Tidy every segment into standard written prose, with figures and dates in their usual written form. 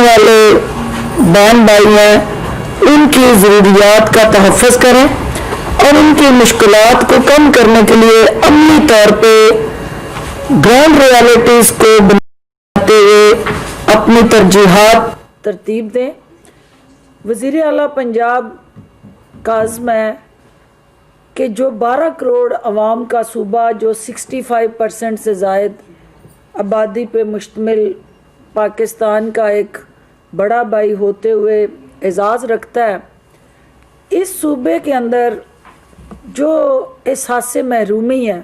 والے بہن بھائی ہیں ان کی ضروریات کا تحفظ کریں اور ان کی مشکلات کو کم کرنے کے لیے عملی طور پہ گراؤنڈ ریالٹیز کو بناتے ہوئے اپنی ترجیحات ترتیب دیں۔ وزیر اعلیٰ پنجاب کا عزم ہے کہ جو 12 کروڑ عوام کا صوبہ جو 65% سے زائد آبادی پہ مشتمل پاکستان کا ایک بڑا بھائی ہوتے ہوئے اعزاز رکھتا ہے، اس صوبے کے اندر جو احساس محرومی ہے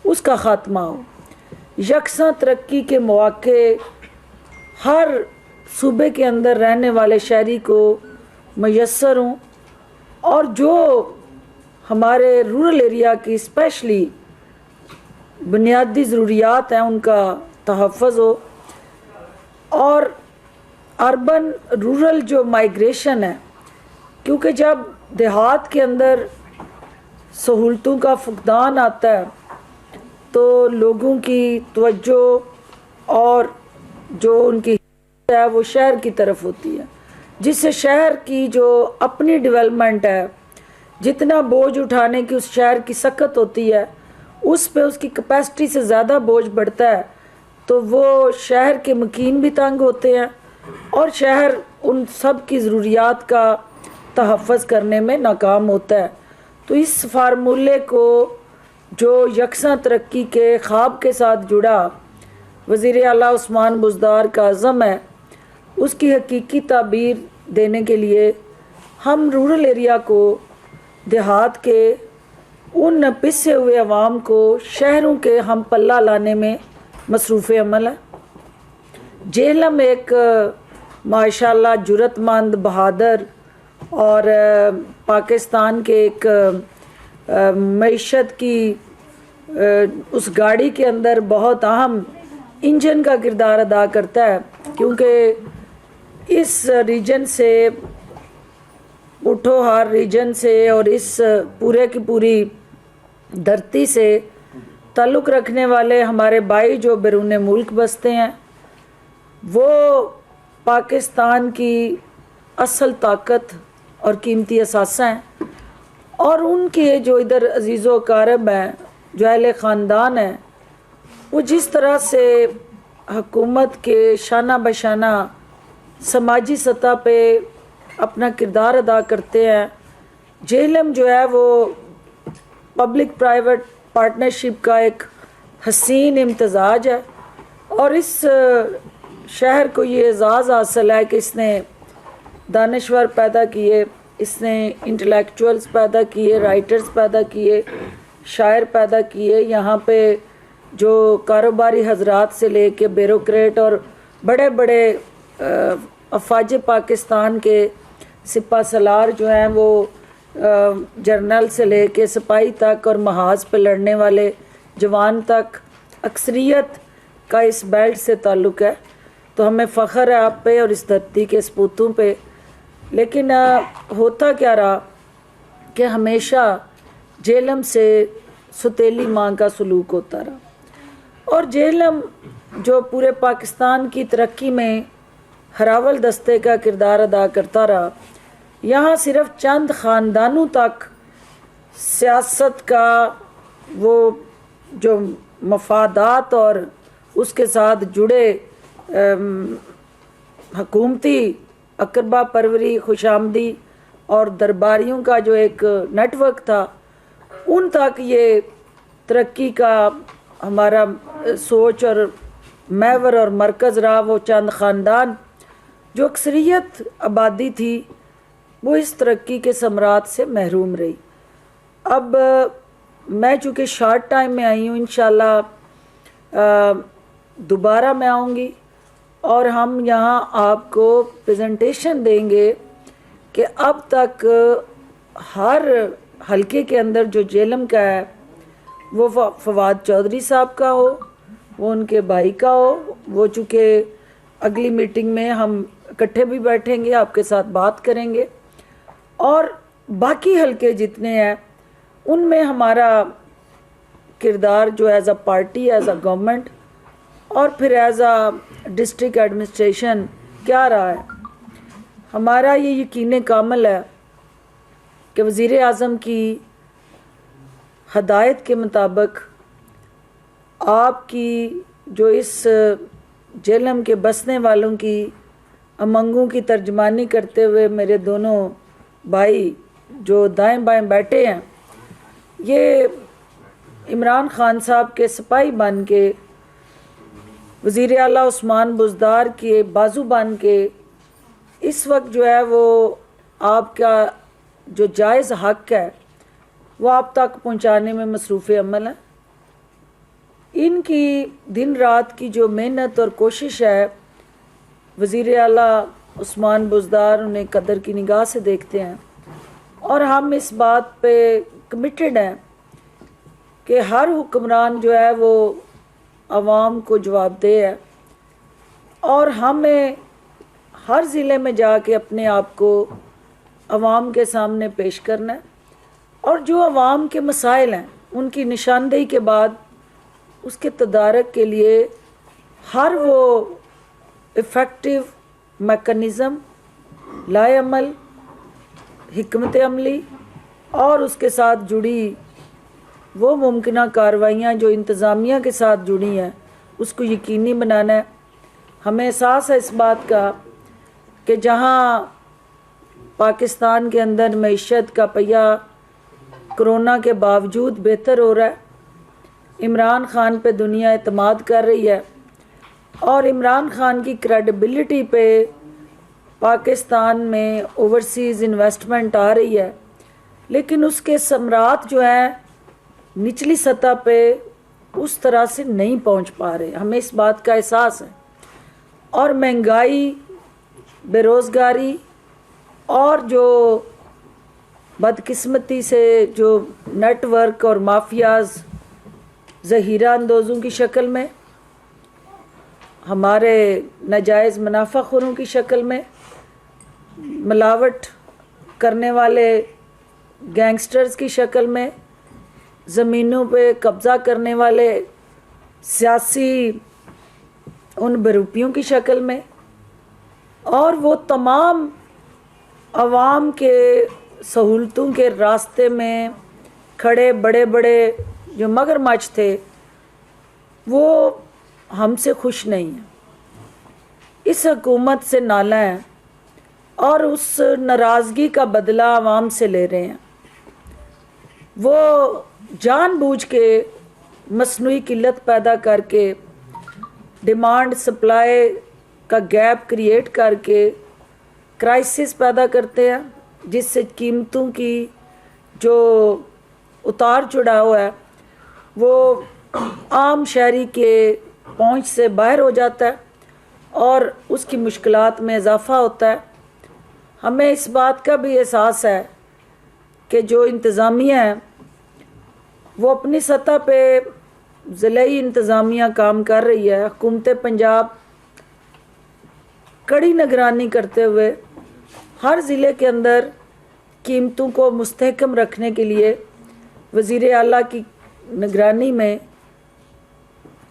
اس کا خاتمہ ہو، یکساں ترقی کے مواقع ہر صوبے کے اندر رہنے والے شہری کو میسر ہوں، اور جو ہمارے رورل ایریا کی اسپیشلی بنیادی ضروریات ہیں ان کا تحفظ ہو، اور اربن رورل جو مائیگریشن ہے، کیونکہ جب دیہات کے اندر سہولتوں کا فقدان آتا ہے تو لوگوں کی توجہ اور جو ان کی ہے وہ شہر کی طرف ہوتی ہے، جس سے شہر کی جو اپنی ڈیولپمنٹ ہے، جتنا بوجھ اٹھانے کی اس شہر کی سخت ہوتی ہے اس پہ اس کی کیپیسٹی سے زیادہ بوجھ بڑھتا ہے، تو وہ شہر کے مقیم بھی تنگ ہوتے ہیں اور شہر ان سب کی ضروریات کا تحفظ کرنے میں ناکام ہوتا ہے۔ تو اس فارمولے کو جو یکساں ترقی کے خواب کے ساتھ جڑا وزیر اعلیٰ عثمان بزدار کا عزم ہے، اس کی حقیقی تعبیر دینے کے لیے ہم رورل ایریا کو، دیہات کے ان پسے ہوئے عوام کو شہروں کے ہم پلہ لانے میں مصروف عمل ہے۔ جہلم ایک ماشاءاللہ جرت مند، بہادر اور پاکستان کے ایک معیشت کی اس گاڑی کے اندر بہت اہم انجن کا کردار ادا کرتا ہے، کیونکہ اس ریجن سے، پوٹھوہار ریجن سے اور اس پورے کی پوری دھرتی سے تعلق رکھنے والے ہمارے بھائی جو بیرون ملک بستے ہیں، وہ پاکستان کی اصل طاقت اور قیمتی اثاثہ ہیں، اور ان کے جو ادھر عزیز و اقارب ہیں، جو اہل خاندان ہیں، وہ جس طرح سے حکومت کے شانہ بشانہ سماجی سطح پہ اپنا کردار ادا کرتے ہیں۔ جہلم جو ہے وہ پبلک پرائیویٹ پارٹنرشپ کا ایک حسین امتزاج ہے، اور اس شہر کو یہ اعزاز حاصل ہے کہ اس نے دانشور پیدا کیے، اس نے انٹلیکچوئلز پیدا کیے، رائٹرز پیدا کیے، شاعر پیدا کیے، یہاں پہ جو کاروباری حضرات سے لے کے بیوروکریٹ اور بڑے بڑے افواج پاکستان کے سپہ سالار جو ہیں، وہ جرنل سے لے کے سپاہی تک اور محاذ پہ لڑنے والے جوان تک، اکثریت کا اس بیلٹ سے تعلق ہے۔ تو ہمیں فخر ہے آپ پہ اور اس دھرتی کے سپوتوں پہ، لیکن ہوتا کیا رہا کہ ہمیشہ جہلم سے ستیلی ماں کا سلوک ہوتا رہا، اور جہلم جو پورے پاکستان کی ترقی میں ہراول دستے کا کردار ادا کرتا رہا، یہاں صرف چند خاندانوں تک سیاست کا وہ جو مفادات اور اس کے ساتھ جڑے حکومتی اقربا پروری، خوش آمدی اور درباریوں کا جو ایک نیٹ ورک تھا، ان تک یہ ترقی کا ہمارا سوچ اور محور اور مرکز رہا۔ وہ چند خاندان جو اکثریت آبادی تھی، وہ اس ترقی کے ثمرات سے محروم رہی۔ اب میں چونکہ شارٹ ٹائم میں آئی ہوں، انشاءاللہ دوبارہ میں آؤں گی اور ہم یہاں آپ کو پریزنٹیشن دیں گے کہ اب تک ہر حلقے کے اندر جو جہلم کا ہے، وہ فواد چودھری صاحب کا ہو، وہ ان کے بھائی کا ہو، وہ چونکہ اگلی میٹنگ میں ہم اکٹھے بھی بیٹھیں گے، آپ کے ساتھ بات کریں گے، اور باقی حلقے جتنے ہیں ان میں ہمارا کردار جو as a party, as a government اور پھر ایز اے ڈسٹرکٹ ایڈمنسٹریشن کیا رہا ہے؟ ہمارا یہ یقین کامل ہے کہ وزیر اعظم کی ہدایت کے مطابق آپ کی جو اس جہلم کے بسنے والوں کی امنگوں کی ترجمانی کرتے ہوئے میرے دونوں بھائی جو دائیں بائیں بیٹھے ہیں، یہ عمران خان صاحب کے سپاہی بن کے، وزیر اعلیٰ عثمان بزدار کے بازو بن کے اس وقت جو ہے وہ آپ کا جو جائز حق ہے وہ آپ تک پہنچانے میں مصروف عمل ہے۔ ان کی دن رات کی جو محنت اور کوشش ہے، وزیر اعلیٰ عثمان بزدار انہیں قدر کی نگاہ سے دیکھتے ہیں، اور ہم اس بات پہ کمیٹڈ ہیں کہ ہر حکمران جو ہے وہ عوام کو جواب دہ ہے، اور ہمیں ہر ضلع میں جا کے اپنے آپ کو عوام کے سامنے پیش کرنا ہے، اور جو عوام کے مسائل ہیں ان کی نشاندہی کے بعد اس کے تدارک کے لیے ہر وہ افیکٹو میکنزم لائے عمل، حکمت عملی اور اس کے ساتھ جڑی وہ ممکنہ کارروائیاں جو انتظامیہ کے ساتھ جڑی ہیں اس کو یقینی بنانا ہے۔ ہمیں احساس ہے اس بات کا کہ جہاں پاکستان کے اندر معیشت کا پہیہ کرونا کے باوجود بہتر ہو رہا ہے، عمران خان پہ دنیا اعتماد کر رہی ہے، اور عمران خان کی کریڈیبلٹی پہ پاکستان میں اوورسیز انویسٹمنٹ آ رہی ہے، لیکن اس کے ثمرات جو ہیں نچلی سطح پہ اس طرح سے نہیں پہنچ پا رہے۔ ہمیں اس بات کا احساس ہے، اور مہنگائی، بے روزگاری اور جو بدقسمتی سے جو نیٹ ورک اور مافیاز ذخیرہ اندوزوں کی شکل میں، ہمارے ناجائز منافع خوروں کی شکل میں، ملاوٹ کرنے والے گینگسٹرز کی شکل میں، زمینوں پہ قبضہ کرنے والے سیاسی ان بروپیوں کی شکل میں، اور وہ تمام عوام کے سہولتوں کے راستے میں کھڑے بڑے بڑے جو مگرمچھ تھے، وہ ہم سے خوش نہیں ہیں، اس حکومت سے نالہ ہیں، اور اس ناراضگی کا بدلہ عوام سے لے رہے ہیں۔ وہ جان بوجھ کے مصنوعی قلت پیدا کر کے، ڈیمانڈ سپلائی کا گیپ کریٹ کر کے کرائسس پیدا کرتے ہیں، جس سے قیمتوں کی جو اتار چڑھاؤ ہے وہ عام شہری کے پہنچ سے باہر ہو جاتا ہے، اور اس کی مشکلات میں اضافہ ہوتا ہے۔ ہمیں اس بات کا بھی احساس ہے کہ جو انتظامیہ ہے وہ اپنی سطح پہ ضلعی انتظامیہ کام کر رہی ہے۔ حکومت پنجاب کڑی نگرانی کرتے ہوئے ہر ضلع کے اندر قیمتوں کو مستحکم رکھنے کے لیے وزیر اعلیٰ کی نگرانی میں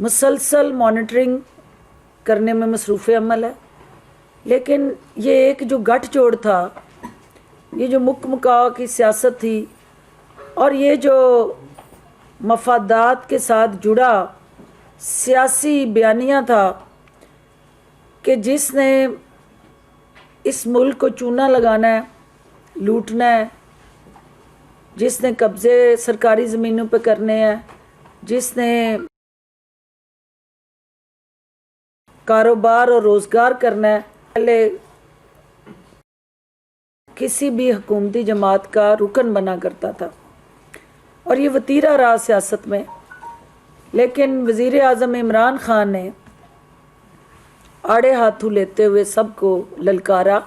مسلسل مانیٹرنگ کرنے میں مصروف عمل ہے، لیکن یہ ایک جو گٹھ جوڑ تھا، یہ جو مک مکاؤ کی سیاست تھی، اور یہ جو مفادات کے ساتھ جڑا سیاسی بیانیہ تھا کہ جس نے اس ملک کو چونا لگانا ہے، لوٹنا ہے، جس نے قبضے سرکاری زمینوں پہ کرنے ہیں، جس نے کاروبار اور روزگار کرنا ہے، پہلے کسی بھی حکومتی جماعت کا رکن بنا کرتا تھا، اور یہ وتیرہ رہا سیاست میں۔ لیکن وزیر اعظم عمران خان نے آڑے ہاتھوں لیتے ہوئے سب کو للکارا،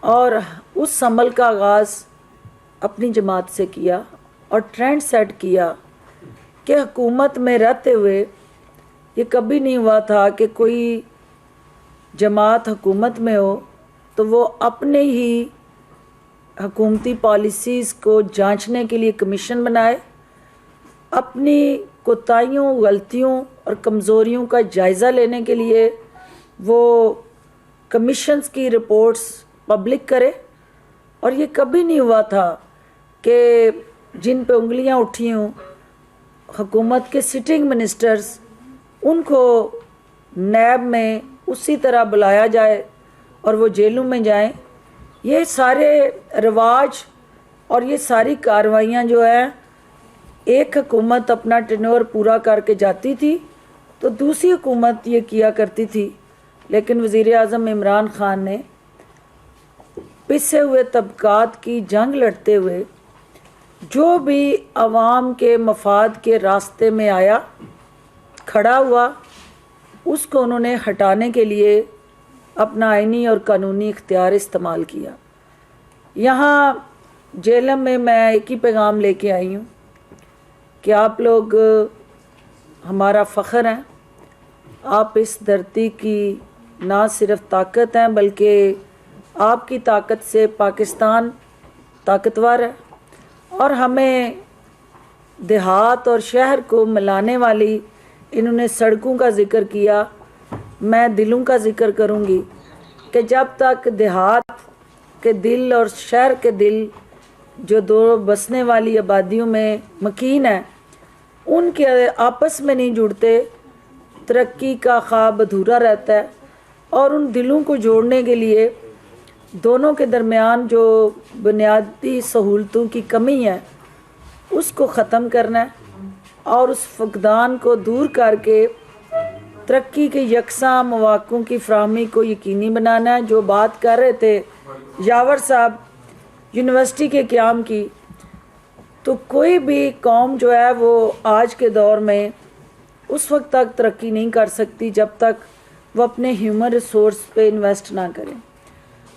اور اس عمل کا آغاز اپنی جماعت سے کیا، اور ٹرینڈ سیٹ کیا کہ حکومت میں رہتے ہوئے یہ کبھی نہیں ہوا تھا کہ کوئی جماعت حکومت میں ہو تو وہ اپنے ہی حکومتی پالیسیز کو جانچنے کے لیے کمیشن بنائے، اپنی کوتاہیوں، غلطیوں اور کمزوریوں کا جائزہ لینے کے لیے وہ کمیشنز کی رپورٹس پبلک کرے. اور یہ کبھی نہیں ہوا تھا کہ جن پہ انگلیاں اٹھی ہوں حکومت کے سٹنگ منسٹرز ان کو نیب میں اسی طرح بلایا جائے اور وہ جیلوں میں جائیں. یہ سارے رواج اور یہ ساری کارروائیاں جو ہیں ایک حکومت اپنا ٹینور پورا کر کے جاتی تھی تو دوسری حکومت یہ کیا کرتی تھی. لیکن وزیر اعظم عمران خان نے پسے ہوئے طبقات کی جنگ لڑتے ہوئے جو بھی عوام کے مفاد کے راستے میں آیا کھڑا ہوا اس کو انہوں نے ہٹانے کے لیے اپنا آئینی اور قانونی اختیار استعمال کیا. یہاں جیلم میں ایک ہی پیغام لے کے آئی ہوں کہ آپ لوگ ہمارا فخر ہیں. آپ اس دھرتی کی نہ صرف طاقت ہیں بلکہ آپ کی طاقت سے پاکستان طاقتور ہے. اور ہمیں دیہات اور شہر کو ملانے والی انہوں نے سڑکوں کا ذکر کیا، میں دلوں کا ذکر کروں گی کہ جب تک دیہات کے دل اور شہر کے دل جو دو بسنے والی آبادیوں میں مکین ہیں ان کے آپس میں نہیں جڑتے ترقی کا خواب ادھورا رہتا ہے. اور ان دلوں کو جوڑنے کے لیے دونوں کے درمیان جو بنیادی سہولتوں کی کمی ہے اس کو ختم کرنا ہے اور اس فقدان کو دور کر کے ترقی کے یکساں مواقعوں کی فراہمی کو یقینی بنانا ہے. جو بات کر رہے تھے یاور صاحب یونیورسٹی کے قیام کی، تو کوئی بھی قوم جو ہے وہ آج کے دور میں اس وقت تک ترقی نہیں کر سکتی جب تک وہ اپنے ہیومن ریسورس پہ انویسٹ نہ کریں.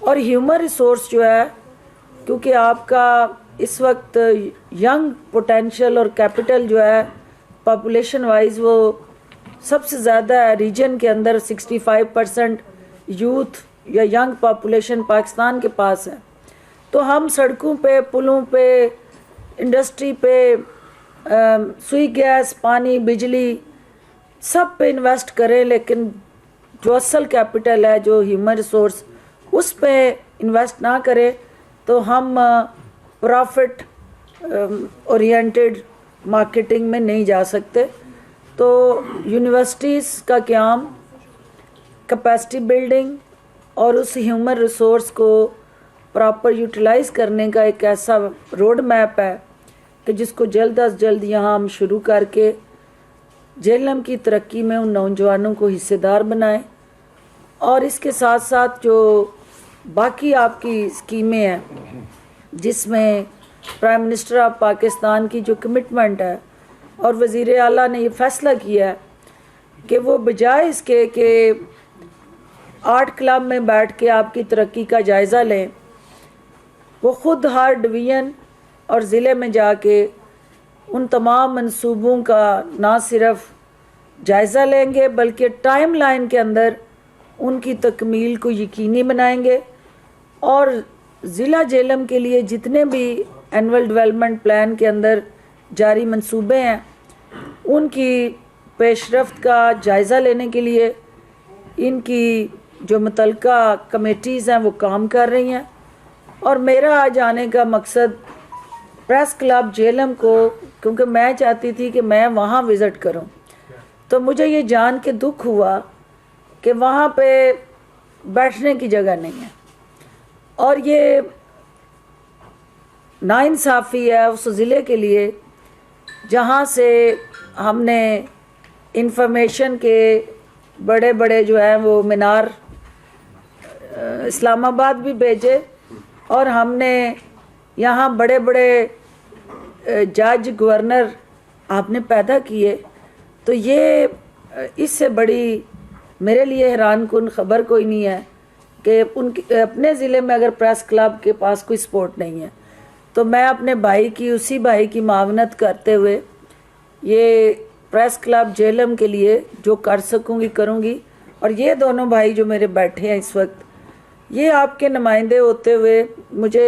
اور ہیومن ریسورس جو ہے کیونکہ آپ کا اس وقت ینگ پوٹینشیل اور کیپٹل جو ہے پاپولیشن وائز وہ سب سے زیادہ ہے ریجن کے اندر. 65% یوتھ یا ینگ پاپولیشن پاکستان کے پاس ہے. تو ہم سڑکوں پہ، پلوں پہ، انڈسٹری پہ، سوئی گیس، پانی، بجلی سب پہ انویسٹ کریں، لیکن جو اصل کیپٹل ہے جو ہیومن ریسورس اس پہ انویسٹ نہ کرے تو ہم پرافٹ اورینٹڈ مارکیٹنگ میں نہیں جا سکتے. تو یونیورسٹیز کا قیام کیپیسٹی بلڈنگ اور اس ہیومن ریسورس کو پراپر یوٹیلائز کرنے کا ایک ایسا روڈ میپ ہے کہ جس کو جلد از جلد یہاں ہم شروع کر کے جیلم کی ترقی میں ان نوجوانوں کو حصے دار بنائیں. اور اس کے ساتھ ساتھ جو باقی آپ کی اسکیمیں ہیں جس میں پرائم منسٹر آف پاکستان کی جو کمٹمنٹ ہے اور وزیر اعلیٰ نے یہ فیصلہ کیا ہے کہ وہ بجائے اس کے کہ آرٹ کلب میں بیٹھ کے آپ کی ترقی کا جائزہ لیں، وہ خود ہر ڈویژن اور ضلع میں جا کے ان تمام منصوبوں کا نہ صرف جائزہ لیں گے بلکہ ٹائم لائن کے اندر ان کی تکمیل کو یقینی بنائیں گے. اور ضلع جیلم کے لیے جتنے بھی اینول ڈیولپمنٹ پلان کے اندر جاری منصوبے ہیں ان کی پیش رفت کا جائزہ لینے کے لیے ان کی جو متعلقہ کمیٹیز ہیں وہ کام کر رہی ہیں. اور میرا آج آنے کا مقصد پریس کلب جیلم کو، کیونکہ میں چاہتی تھی کہ میں وہاں وزٹ کروں، تو مجھے یہ جان کے دکھ ہوا کہ وہاں پہ بیٹھنے کی جگہ نہیں ہے. اور یہ ناانصافی ہے اس ضلع کے لیے جہاں سے ہم نے انفارمیشن کے بڑے بڑے جو ہیں وہ مینار اسلام آباد بھی بھیجے اور ہم نے یہاں بڑے بڑے جج گورنر آپ نے پیدا کیے. تو یہ اس سے بڑی میرے لیے حیران کن خبر کوئی نہیں ہے کہ ان اپنے ضلع میں اگر پریس کلب کے پاس کوئی سپورٹ نہیں ہے. تو میں اپنے بھائی کی، اسی بھائی کی معاونت کرتے ہوئے یہ پریس کلب جیلم کے لیے جو کر سکوں گی کروں گی. اور یہ دونوں بھائی جو میرے بیٹھے ہیں اس وقت، یہ آپ کے نمائندے ہوتے ہوئے مجھے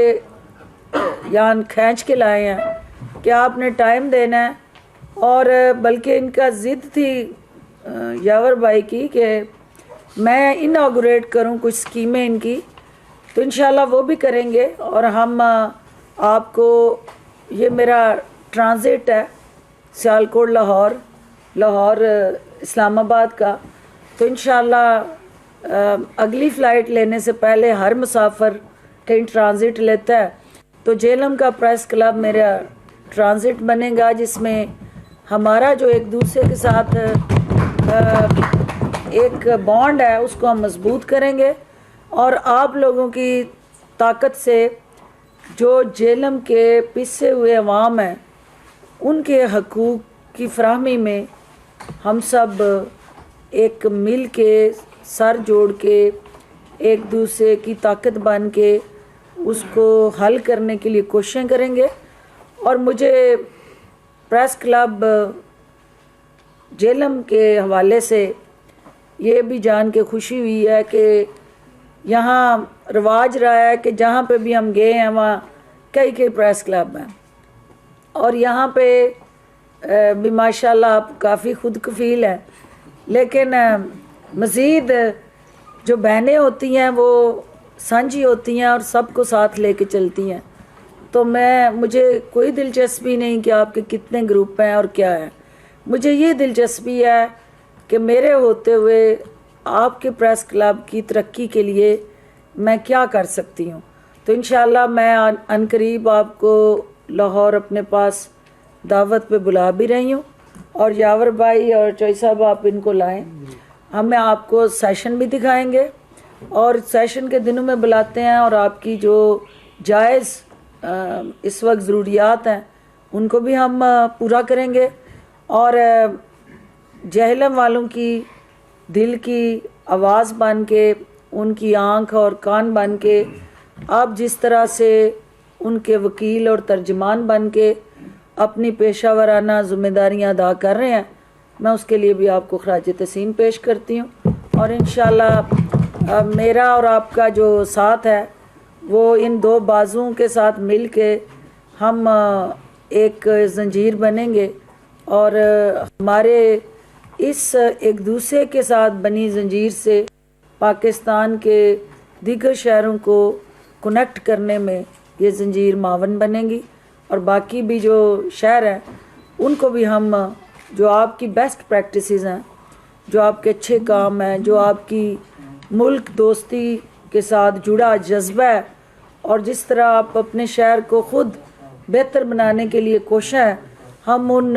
یہاں کھینچ کے لائے ہیں کہ آپ نے ٹائم دینا ہے. اور بلکہ ان کا ضد تھی یاور بھائی کی کہ میں اناگوریٹ کروں کچھ اسکیمیں ان کی، تو انشاءاللہ وہ بھی کریں گے. اور ہم آپ کو، یہ میرا ٹرانزٹ ہے سیالکوٹ لاہور اسلام آباد کا، تو انشاءاللہ اگلی فلائٹ لینے سے پہلے ہر مسافر کہیں ٹرانزٹ لیتا ہے، تو جہلم کا پریس کلب میرا ٹرانزٹ بنے گا، جس میں ہمارا جو ایک دوسرے کے ساتھ ایک بانڈ ہے اس کو ہم مضبوط کریں گے. اور آپ لوگوں کی طاقت سے جو جہلم کے پسے ہوئے عوام ہیں ان کے حقوق کی فراہمی میں ہم سب ایک مل کے سر جوڑ کے ایک دوسرے کی طاقت بن کے اس کو حل کرنے کے لیے کوششیں کریں گے. اور مجھے پریس کلب جہلم کے حوالے سے یہ بھی جان کے خوشی ہوئی ہے کہ یہاں رواج رہا ہے کہ جہاں پہ بھی ہم گئے ہیں وہاں کئی پریس کلب ہیں، اور یہاں پہ بھی ماشاءاللہ آپ کافی خود کفیل ہیں. لیکن مزید جو بہنیں ہوتی ہیں وہ سانجھی ہوتی ہیں اور سب کو ساتھ لے کے چلتی ہیں. تو مجھے کوئی دلچسپی نہیں کہ آپ کے کتنے گروپ ہیں اور کیا ہے. مجھے یہ دلچسپی ہے کہ میرے ہوتے ہوئے آپ کے پریس کلب کی ترقی کے لیے میں کیا کر سکتی ہوں. تو انشاءاللہ میں عنقریب آپ کو لاہور اپنے پاس دعوت پہ بلا بھی رہی ہوں، اور یاور بھائی اور چوئی صاحب آپ ان کو لائیں، ہمیں آپ کو سیشن بھی دکھائیں گے، اور سیشن کے دنوں میں بلاتے ہیں اور آپ کی جو جائز اس وقت ضروریات ہیں ان کو بھی ہم پورا کریں گے. اور جہلم والوں کی دل کی آواز بن کے، ان کی آنکھ اور کان بن کے، آپ جس طرح سے ان کے وکیل اور ترجمان بن کے اپنی پیشہ ورانہ ذمہ داریاں ادا کر رہے ہیں، میں اس کے لیے بھی آپ کو خراج تحسین پیش کرتی ہوں. اور انشاءاللہ میرا اور آپ کا جو ساتھ ہے وہ ان دو بازوؤں کے ساتھ مل کے ہم ایک زنجیر بنیں گے، اور ہمارے اس ایک دوسرے کے ساتھ بنی زنجیر سے پاکستان کے دیگر شہروں کو کنیکٹ کرنے میں یہ زنجیر معاون بنے گی. اور باقی بھی جو شہر ہیں ان کو بھی ہم، جو آپ کی بیسٹ پریکٹسز ہیں، جو آپ کے اچھے کام ہیں، جو آپ کی ملک دوستی کے ساتھ جڑا جذبہ ہے، اور جس طرح آپ اپنے شہر کو خود بہتر بنانے کے لیے کوشاں ہیں، ہم ان